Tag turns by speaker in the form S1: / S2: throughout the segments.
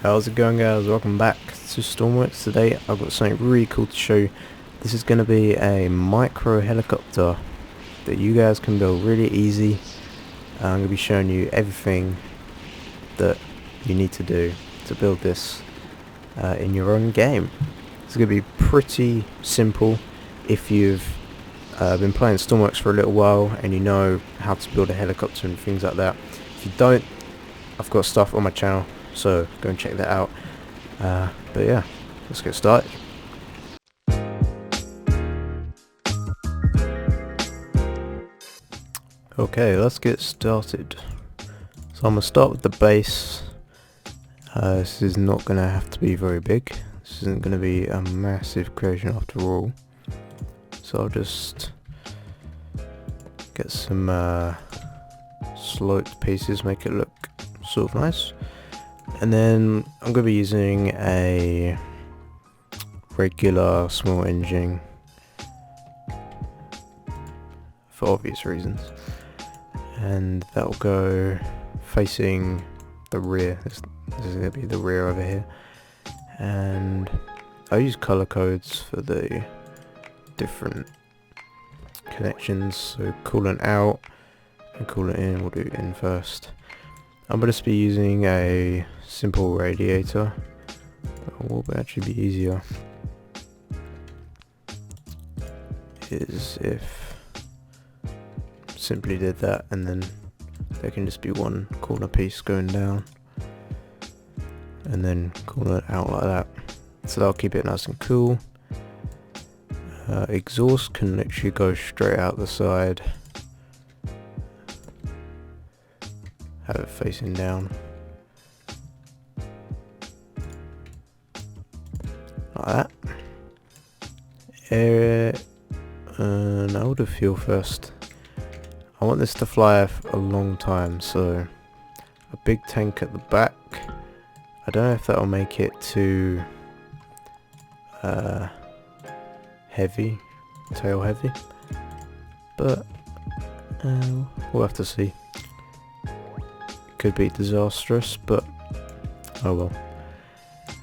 S1: How's it going, guys? Welcome back to Stormworks. Today I've got something really cool to show you. This is going to be a micro helicopter that you guys can build really easy. I'm going to be showing you everything that you need to do to build this in your own game. It's going to be pretty simple if you've been playing Stormworks for a little while and you know how to build a helicopter and things like that. If you don't, I've got stuff on my channel, so go and check that out. But yeah, let's get started. Okay, let's get started. So I'm going to start with the base. This is not going to have to be very big. This isn't going to be a massive creation after all. So I'll just get some sloped pieces, make it look sort of nice. And then I'm going to be using a regular small engine for obvious reasons, and that will go facing the rear. This is going to be the rear over here, and I use color codes for the different connections, so coolant out and coolant in. We'll do in first. I'm going to be using a simple radiator. What would actually be easier is if simply did that, and then there can just be one corner piece going down and then corner out like that. So that'll keep it nice and cool. Exhaust can literally go straight out the side. Have it facing down like that. Air and I would have fuel first. I want this to fly a long time, so a big tank at the back. I don't know if that'll make it too heavy, tail heavy, but we'll have to see. Could be disastrous, but oh well.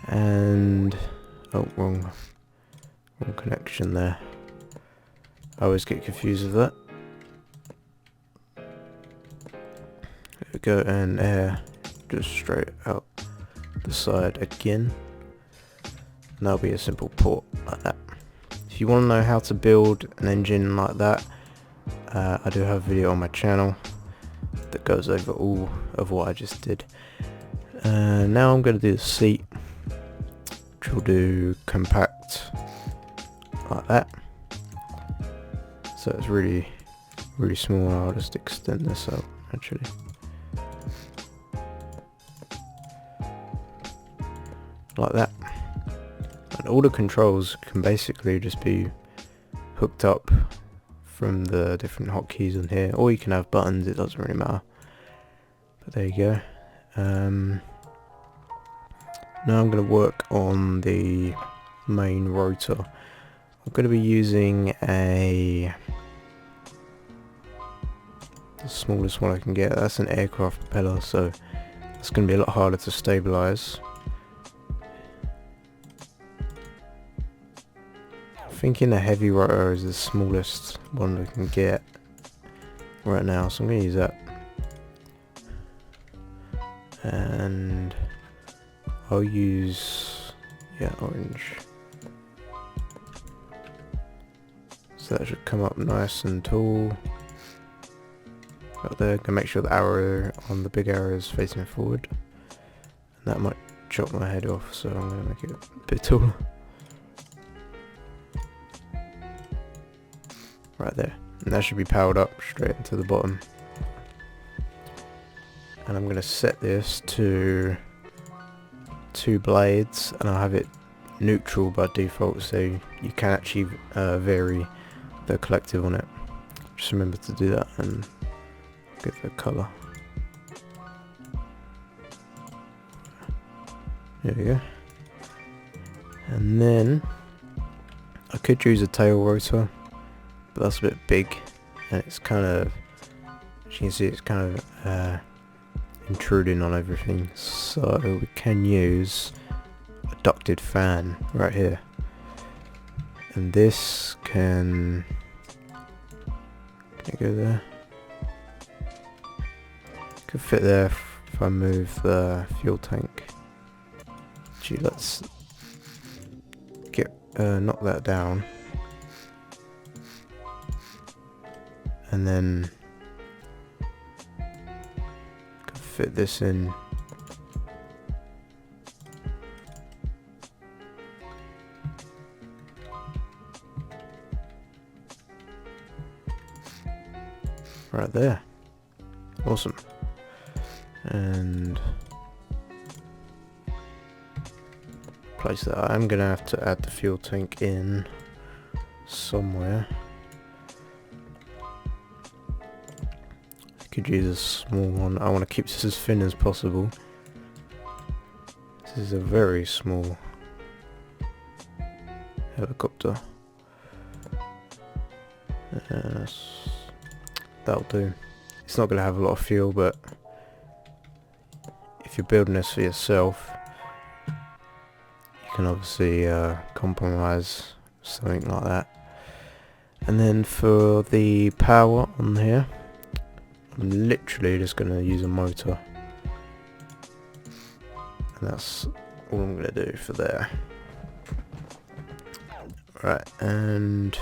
S1: And oh, wrong connection there. I always get confused with that. There we go, and air just straight out the side again. And that'll be a simple port like that. If you want to know how to build an engine like that, I do have a video on my channel that goes over all of what I just did. Now I'm going to do the seat, which will do compact like that. So it's really small. I'll just extend this out actually. Like that. And all the controls can basically just be hooked up from the different hotkeys on here, or you can have buttons, it doesn't really matter. But there you go. Now I'm going to work on the main rotor. I'm going to be using the smallest one I can get. That's an aircraft propeller, so it's going to be a lot harder to stabilize. Thinking a heavy rotor is the smallest one we can get right now, so I'm going to use that. And I'll use orange. So that should come up nice and tall. Up there, can make sure the arrow on the big arrow is facing forward. And that might chop my head off, so I'm going to make it a bit taller. Right there, and that should be powered up straight into the bottom. And I'm going to set this to 2 blades, and I'll have it neutral by default, so you can actually vary the collective on it. Just remember to do that and give it a colour. There we go. And then I could use a tail rotor, but that's a bit big, and it's kind of, as you can see, it's kind of intruding on everything, so we can use a ducted fan right here, and this can it go there? Could fit there if I move the fuel tank. Gee, let's get knock that down, and then could fit this in. Right there. Awesome. And place that. I'm gonna have to add the fuel tank in somewhere. I could use a small one. I want to keep this as thin as possible. This is a very small helicopter. That'll do. It's not going to have a lot of fuel, but if you're building this for yourself, you can obviously compromise something like that. And then for the power on here, I'm literally just going to use a motor, and that's all I'm going to do for there. Right, and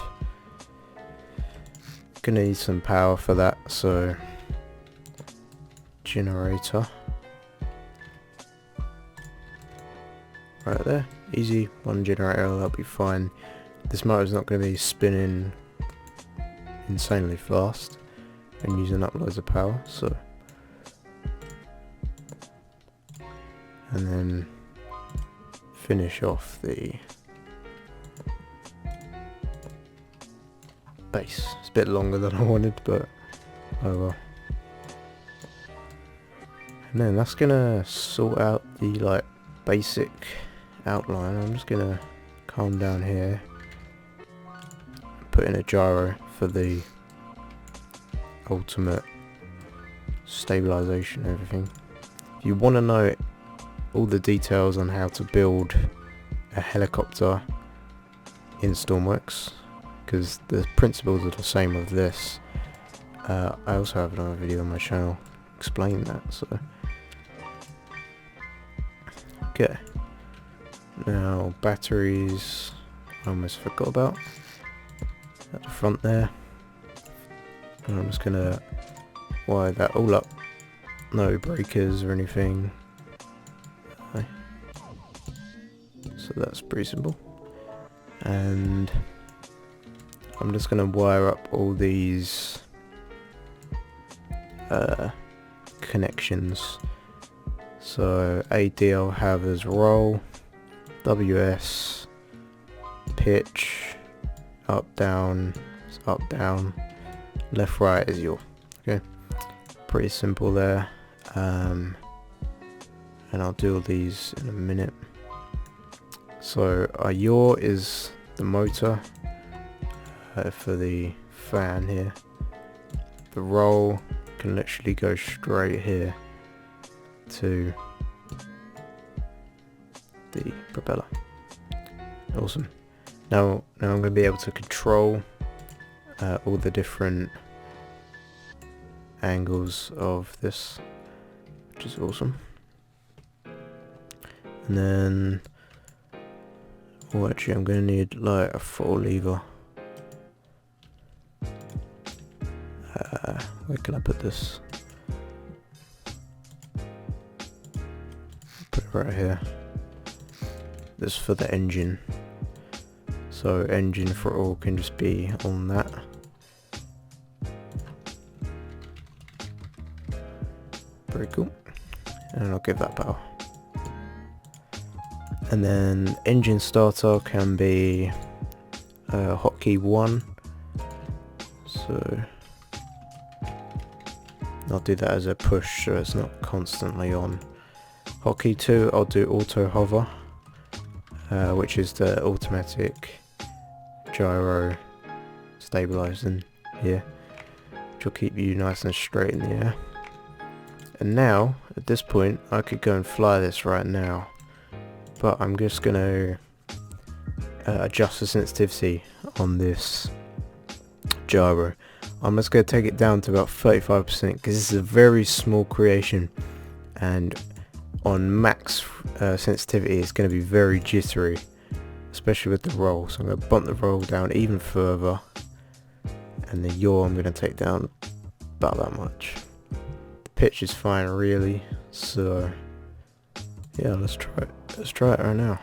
S1: gonna need some power for that, so generator right there, easy, one generator, that'll be fine. This motor's not going to be spinning insanely fast and using up loads of power, so and then finish off the base. It's a bit longer than I wanted, but oh well. And then that's gonna sort out the like basic outline. I'm just gonna calm down here, put in a gyro for the ultimate stabilization and everything. If you want to know all the details on how to build a helicopter in Stormworks, because the principles are the same of this, I also have another video on my channel explaining that. So okay, now batteries I almost forgot about at the front there, and I'm just gonna wire that all up, no breakers or anything. Okay. So that's pretty simple, and I'm just going to wire up all these connections. So AD I'll have as roll, WS, pitch, up down, left right is yaw. Okay, pretty simple there. And I'll do all these in a minute. So our yaw is the motor for the fan here. The roll can literally go straight here to the propeller. Awesome. Now I'm going to be able to control all the different angles of this, which is awesome. And then, oh, actually I'm going to need like a throttle lever. Where can I put this? Put it right here. This is for the engine. So engine throttle can just be on that. Very cool. And I'll give that power. And then engine starter can be hotkey 1. So I'll do that as a push so it's not constantly on. Hotkey 2 I'll do auto hover, which is the automatic gyro stabilizing here, which will keep you nice and straight in the air. And now, at this point, I could go and fly this right now. But I'm just going to adjust the sensitivity on this gyro. I'm just going to take it down to about 35% because this is a very small creation, and on max sensitivity it's going to be very jittery, especially with the roll. So I'm going to bump the roll down even further, and the yaw I'm going to take down about that much. The pitch is fine really, so yeah, let's try it right now.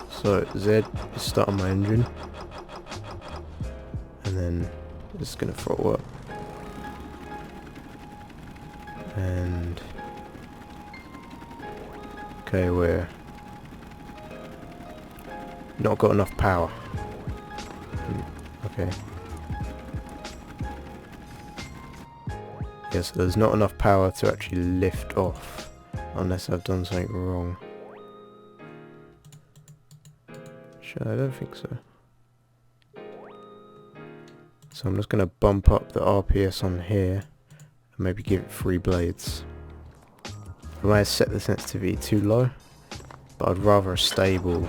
S1: So Z is starting my engine, and then it's gonna throttle up, and okay, we're not got enough power. Okay. Yeah, so there's not enough power to actually lift off, unless I've done something wrong. I don't think so. So I'm just going to bump up the RPS on here and maybe give it 3 blades. I might have set the sensitivity too low, but I'd rather a stable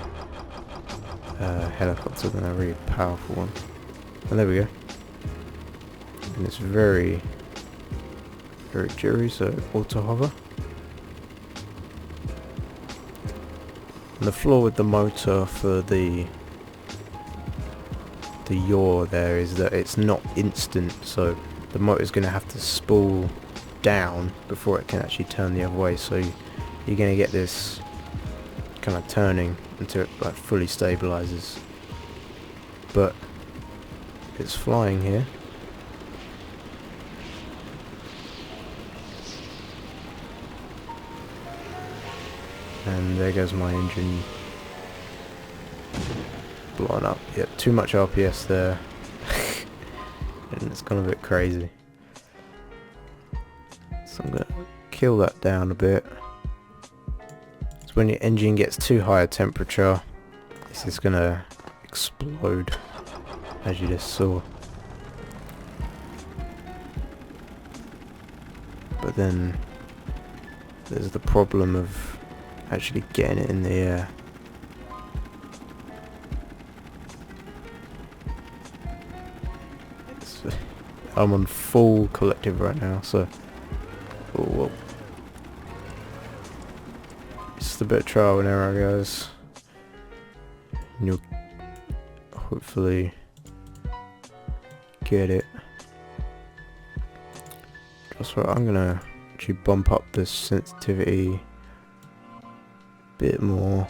S1: helicopter than a really powerful one. And there we go. And it's very, very jittery, so auto hover. And the flaw with the motor for the yaw there is that it's not instant, so the motor's going to have to spool down before it can actually turn the other way, so you're going to get this kind of turning until it like fully stabilizes. But it's flying here. And there goes my engine blowing up. Yep, too much RPS there. And it's gone a bit crazy. So I'm going to kill that down a bit. So when your engine gets too high a temperature, this is going to explode, as you just saw. But then there's the problem of actually getting it in the air. I'm on full collective right now, so whoa. Just a bit of trial and error, guys. And you'll hopefully get it. That's right, I'm gonna actually bump up this sensitivity bit more,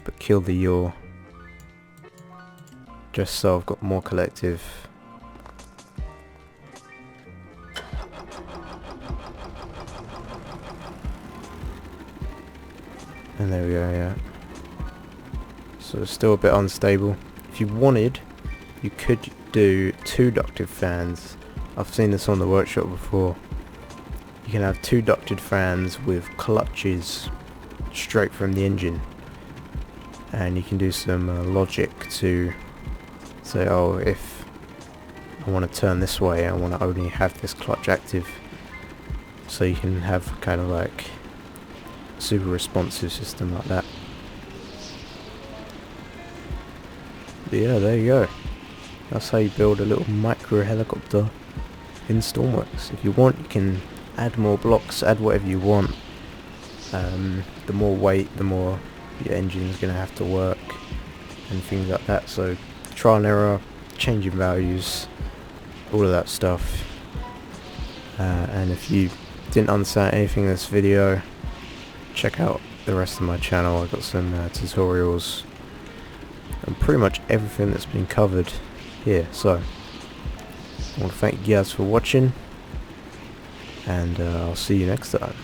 S1: but kill the yaw, just so I've got more collective. And there we go, yeah. So it's still a bit unstable. If you wanted, you could do 2 ducted fans. I've seen this on the workshop before. You can have 2 ducted fans with clutches straight from the engine, and you can do some logic to say, oh, if I want to turn this way, I want to only have this clutch active, so you can have kind of like a super responsive system like that. But yeah, there you go. That's how you build a little micro helicopter in Stormworks. If you want, you can add more blocks, add whatever you want. The more weight, the more your engine's going to have to work and things like that. So trial and error, changing values, all of that stuff. And if you didn't understand anything in this video, check out the rest of my channel. I've got some tutorials and pretty much everything that's been covered here. So I want to thank you guys for watching, and I'll see you next time.